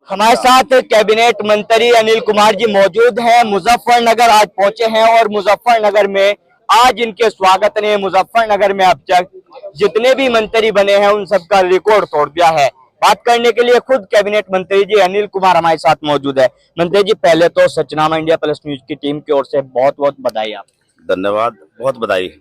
हमारे साथ कैबिनेट मंत्री अनिल कुमार जी मौजूद हैं। मुजफ्फरनगर आज पहुंचे हैं और मुजफ्फरनगर में आज इनके स्वागत ने मुजफ्फरनगर में अब तक जितने भी मंत्री बने हैं उन सबका रिकॉर्ड तोड़ दिया है। बात करने के लिए खुद कैबिनेट मंत्री जी अनिल कुमार हमारे साथ मौजूद है। मंत्री जी, पहले तो सचनामा इंडिया प्लस न्यूज की टीम की ओर से बहुत बहुत बधाई। आप धन्यवाद, बहुत बधाई।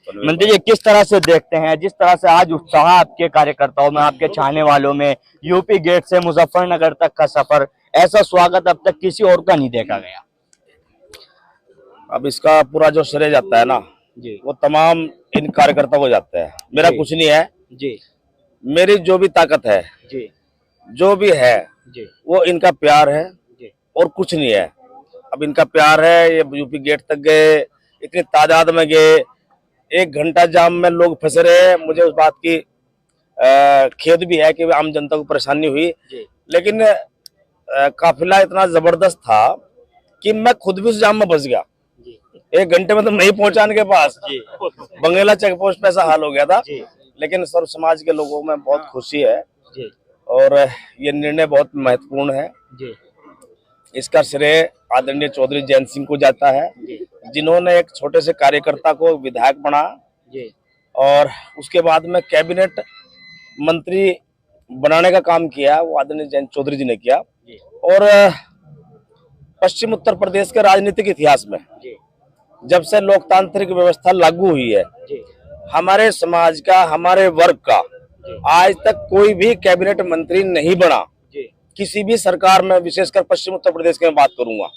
मंत्री जी, किस तरह से देखते हैं जिस तरह से आज उत्साह आपके कार्यकर्ताओं में, आपके चाहने वालों में, यूपी गेट से मुजफ्फरनगर तक का सफर, ऐसा स्वागत अब तक किसी और का नहीं देखा गया। अब इसका पूरा जो श्रेय जाता है ना जी वो तमाम इन कार्यकर्ताओं को जाता है। मेरा जी। कुछ नहीं है जी मेरी जो भी ताकत है, जी जो भी है, जी वो इनका प्यार है जी और कुछ नहीं है। अब इनका प्यार है। ये यूपी गेट तक गए, इतनी तादाद में गए, 1 घंटा जाम में लोग फंसे रहे। मुझे उस बात की खेद भी है कि आम जनता को परेशानी हुई, लेकिन काफिला इतना जबरदस्त था कि मैं खुद भी उस जाम में फंस गया। 1 घंटे में तो नहीं पहुंचा इनके पास। बंगेला चेक पोस्ट पे ऐसा हाल हो गया था। लेकिन सर्व समाज के लोगों में बहुत खुशी है और ये निर्णय बहुत महत्वपूर्ण है। इसका श्रेय आदरणीय चौधरी जयंत सिंह को जाता है, जिन्होंने एक छोटे से कार्यकर्ता को विधायक बना और उसके बाद में कैबिनेट मंत्री बनाने का काम किया, वो आदरणीय जयंत चौधरी जी ने किया। और पश्चिम उत्तर प्रदेश के राजनीतिक इतिहास में जब से लोकतांत्रिक व्यवस्था लागू हुई है, हमारे समाज का, हमारे वर्ग का आज तक कोई भी कैबिनेट मंत्री नहीं बना किसी भी सरकार में, विशेषकर पश्चिम उत्तर प्रदेश की मैं बात करूंगा।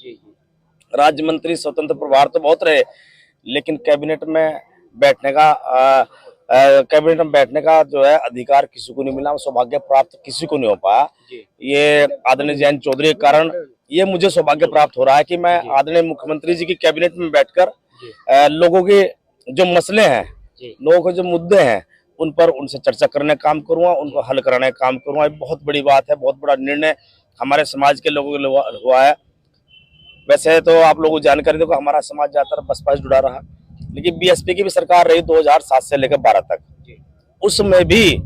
राज्य मंत्री स्वतंत्र प्रभार तो बहुत रहे, लेकिन कैबिनेट में बैठने का जो है अधिकार किसी को नहीं मिला, सौभाग्य प्राप्त किसी को नहीं हो पाया। ये आदरणीय जयंत चौधरी के कारण ये मुझे सौभाग्य प्राप्त हो रहा है कि मैं आदरणीय मुख्यमंत्री जी की कैबिनेट में बैठकर लोगों के जो मसले हैं, लोगों के जो मुद्दे हैं, उन पर उनसे चर्चा करने का काम करूंगा, उनको हल कराने का काम करूंगा। ये बहुत बड़ी बात है, बहुत बड़ा निर्णय हमारे समाज के लोगों के लिए हुआ है। वैसे तो आप लोगों को जानकारी दो, हमारा समाज ज्यादातर बसपा से जुड़ा रहा, लेकिन बीएसपी की भी सरकार रही 2007 से लेकर 12 तक। उसमें भी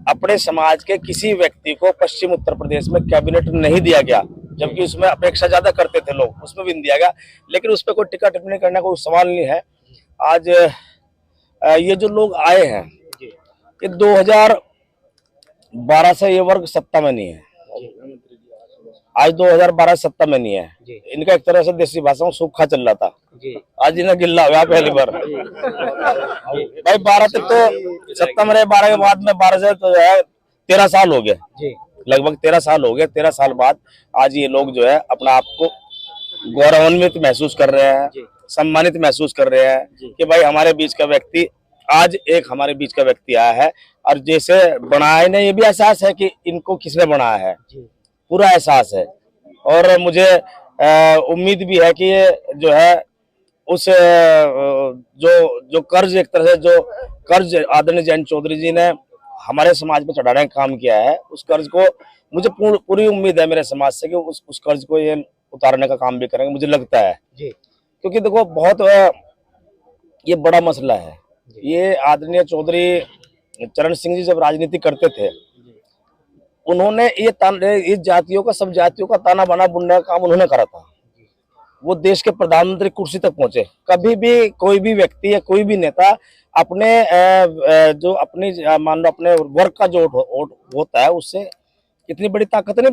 अपने समाज के किसी व्यक्ति को पश्चिम उत्तर प्रदेश में कैबिनेट नहीं दिया गया, जबकि उसमें अपेक्षा ज्यादा करते थे लोग, उसमें भी नहीं दिया गया। लेकिन उस पर कोई टिक्का टिप्पणी करने का कोई सवाल नहीं है। आज ये जो लोग आए हैं, ये 2012 से ये वर्ग सत्ता में नहीं है। आज 2012 सत्ता में नहीं है। इनका एक तरह से देसी भाषा में सूखा चल रहा था, आज इन्हें गिल्ला हुआ पहली बार। भाई 12 तक तो सत्ता में रहे, 12 के बाद में 12 से तो जो है 13 साल हो गए, लगभग 13 साल हो गए। 13 साल बाद आज ये लोग जो है अपना आप को गौरवान्वित महसूस कर रहे हैं, सम्मानित महसूस कर रहे हैं कि भाई हमारे बीच का व्यक्ति, आज एक हमारे बीच का व्यक्ति आया है। और जैसे बनाया ने, ये भी एहसास है कि इनको किसने बनाया है, पूरा एहसास है। और मुझे उम्मीद भी है कि ये जो है उस जो कर्ज, एक तरह से जो कर्ज आदरणीय जयंत चौधरी जी ने हमारे समाज पे चढ़ाने का काम किया है, उस कर्ज को मुझे पूरी उम्मीद है मेरे समाज से कि उस कर्ज को ये उतारने का काम भी करेंगे, मुझे लगता है। क्योंकि देखो बहुत ये बड़ा मसला है। ये आदरणीय चौधरी चरण सिंह जी जब राजनीति करते थे, उन्होंने ये जातियों का, सब जातियों का ताना बाना बुनने का काम उन्होंने करा था। वो देश के प्रधानमंत्री कुर्सी तक पहुंचे। कभी भी कोई भी व्यक्ति या कोई भी नेता अपने जो अपनी मान लो अपने वर्ग का जो होता है, उससे इतनी बड़ी ताकत नहीं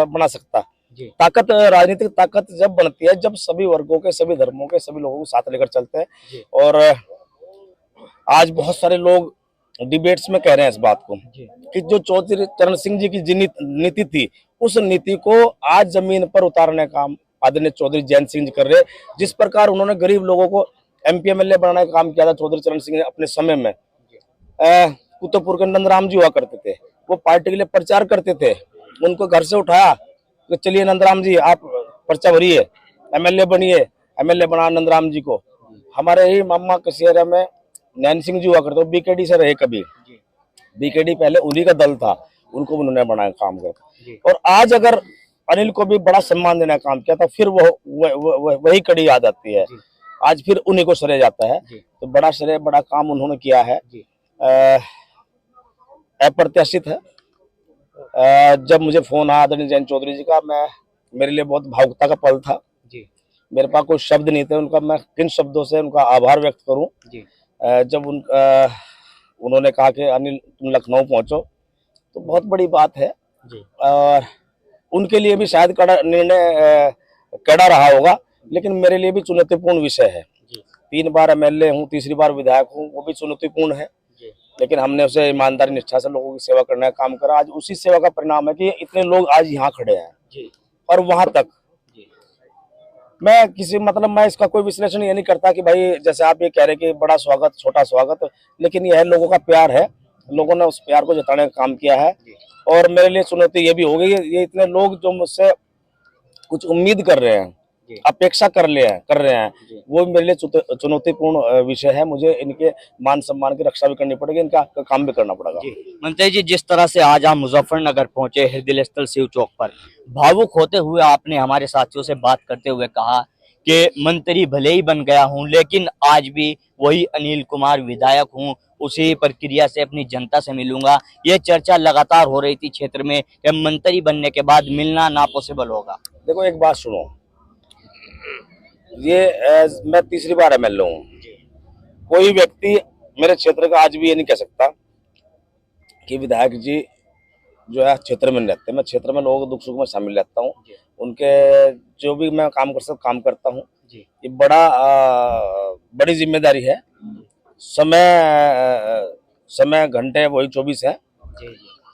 बना सकता। ताकत, राजनीतिक ताकत जब बनती है जब सभी वर्गों के, सभी धर्मों के, सभी लोगों को साथ लेकर चलते हैं। और आज बहुत सारे लोग डिबेट्स में कह रहे हैं इस बात को कि जो चौधरी चरण सिंह जी की नीति थी, उस नीति को आज जमीन पर उतारने का काम आदरणीय चौधरी जयंत सिंह जी कर रहे। जिस प्रकार उन्होंने गरीब लोगों को MP MLA बनाने का काम किया था चौधरी चरण सिंह ने अपने समय में, कुतुबपुर के नंदराम जी हुआ करते थे, वो पार्टी के लिए प्रचार करते थे। उनको घर से उठाया तो चलिए नंदराम जी आप पर्चा भरिए, MLA बनिए, MLA बना नंदराम जी को। हमारे ही मामा कसियरा में नैन सिंह जी हुआ करते, BKD से रहे कभी। BKD पहले उन्हीं का दल था, उनको उन्होंने बनाया काम कर। और आज अगर अनिल को भी बड़ा सम्मान देने का काम किया था, फिर वही कड़ी याद आती है। आज फिर उन्हीं को श्रेय जाता है। तो बड़ा श्रेय, बड़ा काम उन्होंने किया है, अप्रत्याशित है। जब मुझे फोन आया आदरणीय जयंत चौधरी जी का, मेरे लिए बहुत भावुकता का पल था जी। मेरे पास कोई शब्द नहीं थे उनका, मैं किन शब्दों से उनका आभार व्यक्त करूं। जी। जब उन्होंने कहा कि अनिल तुम लखनऊ पहुंचो, तो बहुत बड़ी बात है। जी। और उनके लिए भी शायद कड़ा निर्णय कड़ा रहा होगा, लेकिन मेरे लिए भी चुनौतीपूर्ण विषय है। जी। 3 बार एमएलए हूँ, तीसरी बार विधायक हूँ, वो भी चुनौतीपूर्ण है। जी। लेकिन हमने उसे ईमानदारी निष्ठा से लोगों की सेवा करने का काम करा। आज उसी सेवा का परिणाम है कि इतने लोग आज यहाँ खड़े हैं। जी। और वहां तक जी। मैं इसका कोई विश्लेषण ये नहीं करता कि भाई जैसे आप ये कह रहे कि बड़ा स्वागत छोटा स्वागत, लेकिन यह लोगों का प्यार है, लोगों ने उस प्यार को जताने का काम किया है। और मेरे लिए चुनौती ये भी हो गई है, ये इतने लोग जो मुझसे कुछ उम्मीद कर रहे हैं, अपेक्षा कर रहे हैं, वो मेरे लिए चुनौतीपूर्ण विषय है। मुझे इनके मान सम्मान की रक्षा भी करनी पड़ेगी, इनका काम भी करना पड़ेगा। मंत्री जी, जिस तरह से आज आप मुजफ्फरनगर पहुंचे, हृदय स्थल शिव चौक पर, भावुक होते हुए आपने हमारे साथियों से बात करते हुए कहा कि मंत्री भले ही बन गया हूं, लेकिन आज भी वही अनिल कुमार विधायक हूं, उसी प्रक्रिया से अपनी जनता से मिलूंगा। ये चर्चा लगातार हो रही थी क्षेत्र में कि मंत्री बनने के बाद मिलना ना पॉसिबल होगा। देखो एक बात सुनो, मैं तीसरी बार एमएलए हूँ। कोई व्यक्ति मेरे क्षेत्र का आज भी ये नहीं कह सकता कि विधायक जी जो है क्षेत्र में रहते हैं। मैं क्षेत्र में लोगों के दुख सुख में शामिल रहता हूँ, उनके जो भी मैं काम कर सकता काम करता हूँ। ये बड़ी जिम्मेदारी है। समय घंटे वही 24 है।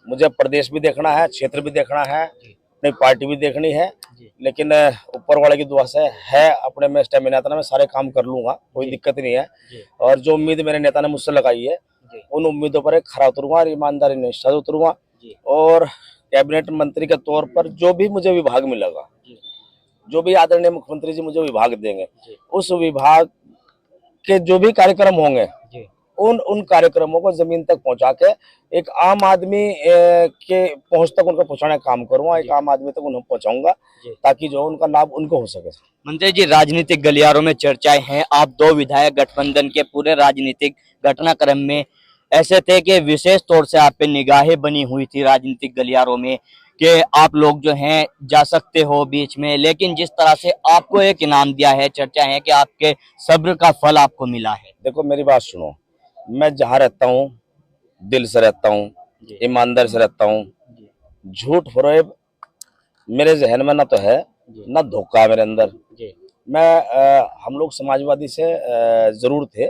मुझे प्रदेश भी देखना है, क्षेत्र भी देखना है, अपनी पार्टी भी देखनी है, लेकिन ऊपर वाले की दुआ से है अपने में स्टेमिना था, मैं सारे काम कर लूंगा, कोई दिक्कत नहीं है। और जो उम्मीद मेरे नेता ने मुझसे लगाई है, उन उम्मीदों पर एक खरा उतरूंगा और ईमानदारी निष्ठा से उतरूंगा। और कैबिनेट मंत्री के तौर पर जो भी मुझे विभाग मिलेगा, जो भी आदरणीय मुख्यमंत्री जी मुझे विभाग देंगे, उस विभाग के जो भी कार्यक्रम होंगे, उन कार्यक्रमों को जमीन तक पहुंचा के एक आम आदमी के पहुंच तक उनको पहुंचाने का काम करूंगा, एक आम आदमी तक उन्हें पहुंचाऊंगा, ताकि जो उनका लाभ उनको हो सके। मंत्री जी, राजनीतिक गलियारों में चर्चाएं हैं, आप 2 विधायक गठबंधन के पूरे राजनीतिक घटनाक्रम में ऐसे थे कि विशेष तौर से आप पे निगाहें बनी हुई थी राजनीतिक गलियारों में कि आप लोग जो हैं जा सकते हो बीच में, लेकिन जिस तरह से आपको एक इनाम दिया है, चर्चा है कि आपके सब्र का फल आपको मिला है। देखो मेरी बात सुनो, मैं जहाँ रहता हूँ दिल से रहता हूँ, ईमानदारी से रहता हूँ। झूठ फरेब मेरे जहन में ना तो है, ना धोखा है मेरे अंदर। हम लोग समाजवादी से जरूर थे,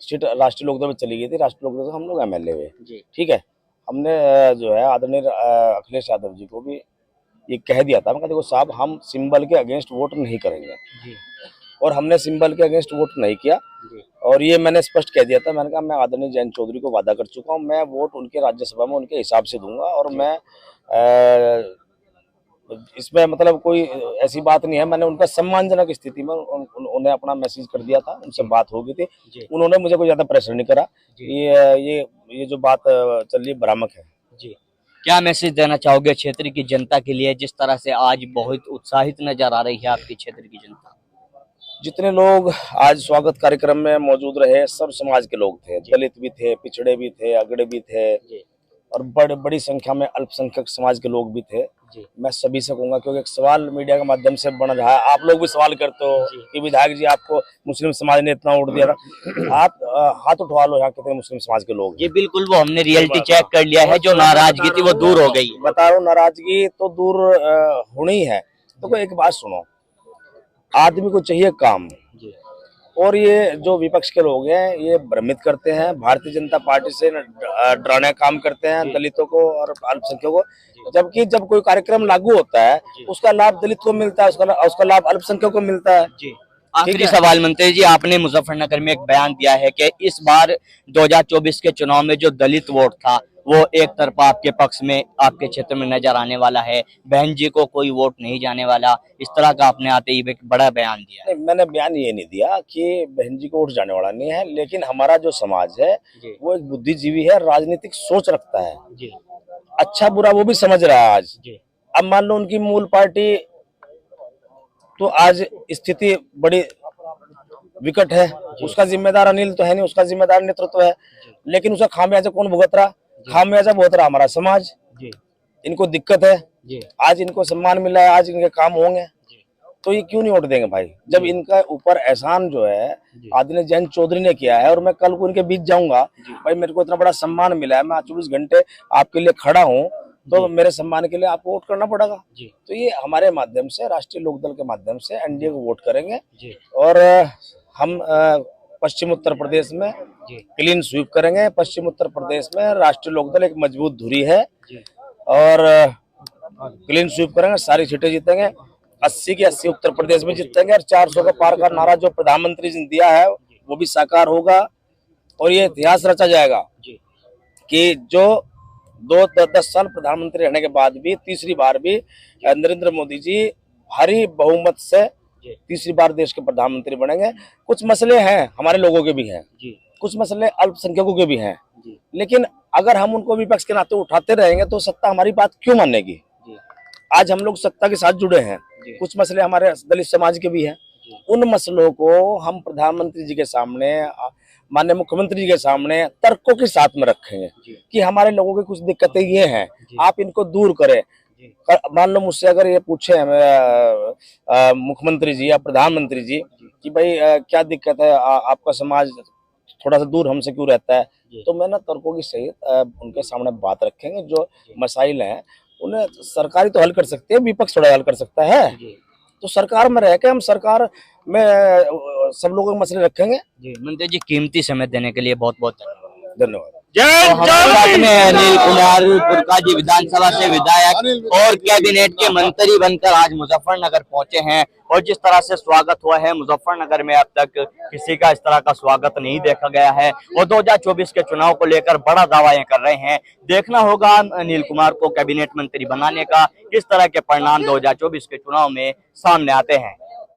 सीट राष्ट्रीय लोकदल में चली गई थी, राष्ट्रीय लोकदल से हम लोग एमएलए हुए, ठीक है। हमने जो है आदरणीय अखिलेश यादव जी को भी ये कह दिया था, मैं कहा देखो साहब हम सिंबल के अगेंस्ट वोट नहीं करेंगे, और हमने सिंबल के अगेंस्ट वोट नहीं किया। और ये मैंने स्पष्ट कह दिया था, मैंने कहा मैं आदरणीय जयंत चौधरी को वादा कर चुका हूँ, मैं वोट उनके राज्यसभा में उनके हिसाब से दूंगा। और मैं इसमें मतलब कोई ऐसी बात नहीं है, मैंने उनका सम्मानजनक स्थिति में उन्हें अपना मैसेज कर दिया था, उनसे बात हो गई थी, उन्होंने मुझे कोई ज्यादा प्रेशर नहीं करा। ये जो बात चल रही है भ्रामक है। जी, क्या मैसेज देना चाहोगे क्षेत्र की जनता के लिए, जिस तरह से आज बहुत उत्साहित नजर आ रही है आपकी क्षेत्र की जनता? जितने लोग आज स्वागत कार्यक्रम में मौजूद रहे, सब समाज के लोग थे, दलित भी थे, पिछड़े भी थे, अगड़े भी थे, और बड़ी संख्या में अल्पसंख्यक समाज के लोग भी थे। मैं सभी से कहूंगा, क्योंकि एक सवाल मीडिया के माध्यम से बन रहा है, आप लोग भी सवाल करते हो कि विधायक जी आपको मुस्लिम समाज ने इतना वोट दिया था, आप हाथ उठवा लो यहाँ कितने मुस्लिम समाज के लोग। जी बिल्कुल, वो हमने रियलिटी चेक कर लिया है, जो नाराजगी थी वो दूर हो गई। बता रहा हूँ, नाराजगी तो दूर होनी है। तो एक बात सुनो, आदमी को चाहिए काम, और ये जो विपक्ष के लोग हैं ये भ्रमित करते हैं, भारतीय जनता पार्टी से डराने का काम करते हैं दलितों को और अल्पसंख्यकों को, जबकि जब कोई कार्यक्रम लागू होता है उसका लाभ दलित को मिलता है, उसका लाभ अल्पसंख्यकों को मिलता है। आखिरी सवाल मंत्री जी, आपने मुजफ्फरनगर में एक बयान दिया है कि इस बार 2024 के चुनाव में जो दलित वोट था वो एक तरफा आपके पक्ष में आपके क्षेत्र में नजर आने वाला है, बहन जी को कोई वोट नहीं जाने वाला, इस तरह का आपने आते ही एक बड़ा बयान दिया है। मैंने बयान ये नहीं दिया कि बहन जी को वोट जाने वाला नहीं है, लेकिन हमारा जो समाज है वो एक बुद्धिजीवी है, राजनीतिक सोच रखता है, अच्छा बुरा वो भी समझ रहा है आज। अब मान लो उनकी मूल पार्टी तो आज स्थिति बड़ी विकट है, उसका जिम्मेदार अनिल तो है नहीं, उसका जिम्मेदार नेतृत्व है, लेकिन उसका खामियाजा कौन भुगत रहा? खामियाजा भुगत रहा हमारा समाज। इनको दिक्कत है, जी आज इनको सम्मान मिला है, आज इनके काम होंगे, तो ये क्यों नहीं वोट देंगे भाई? जब इनका ऊपर एहसान जो है आदित्य जैन चौधरी ने किया है और मैं कल को इनके बीच जाऊंगा, भाई मेरे को इतना बड़ा सम्मान मिला है, मैं 24 घंटे आपके लिए खड़ा हूँ, तो मेरे सम्मान के लिए आपको वोट करना पड़ेगा। तो ये हमारे माध्यम से, राष्ट्रीय लोकदल के माध्यम से एनडीए को वोट करेंगे और हम पश्चिम उत्तर प्रदेश में क्लीन स्वीप करेंगे। पश्चिम उत्तर प्रदेश में राष्ट्रीय लोकदल एक मजबूत धुरी है और क्लीन स्वीप करेंगे, सारी सीटें जीतेंगे, 80 की 80 उत्तर प्रदेश में जीतेंगे और 400 का पार का नारा जो प्रधानमंत्री जी ने दिया है वो भी साकार होगा और ये इतिहास रचा जाएगा कि जो 10 साल प्रधानमंत्री रहने के बाद भी तीसरी बार भी नरेंद्र मोदी जी भारी बहुमत से तीसरी बार देश के प्रधानमंत्री बनेंगे। कुछ मसले हैं, हमारे लोगों के भी हैं, कुछ मसले अल्पसंख्यकों के भी हैं, लेकिन अगर हम उनको विपक्ष के नाते उठाते रहेंगे तो सत्ता हमारी बात क्यों मानेगी? आज हम लोग सत्ता के साथ जुड़े हैं, कुछ मसले हमारे दलित समाज के भी हैं, उन मसलों को हम प्रधानमंत्री जी के सामने, माननीय मुख्यमंत्री जी के सामने तर्कों के साथ में रखेंगे कि हमारे लोगों की कुछ दिक्कतें ये हैं, आप इनको दूर करें। मान लो मुझसे अगर ये पूछे मुख्यमंत्री जी या प्रधानमंत्री जी कि भाई क्या दिक्कत है, आपका समाज थोड़ा सा दूर हमसे क्यों रहता है, तो मैं ना तर्कों की सहित उनके सामने बात रखेंगे। जो मसाइल हैं उन्हें सरकार ही तो हल कर सकती है, विपक्ष थोड़ा हल कर सकता है। तो सरकार में रह के हम सरकार में सब लोगों के मसले रखेंगे। मंत्री जी, कीमती समय देने के लिए बहुत बहुत धन्यवाद। तो हमारे साथ में अनिल कुमार पुरका जी विधानसभा से विधायक और कैबिनेट के मंत्री बनकर आज मुजफ्फरनगर पहुंचे हैं और जिस तरह से स्वागत हुआ है मुजफ्फरनगर में अब तक किसी का इस तरह का स्वागत नहीं देखा गया है और 2024 के चुनाव को लेकर बड़ा दावा ये कर रहे हैं। देखना होगा अनिल कुमार को कैबिनेट मंत्री बनाने का किस तरह के परिणाम 2024 के चुनाव में सामने आते हैं।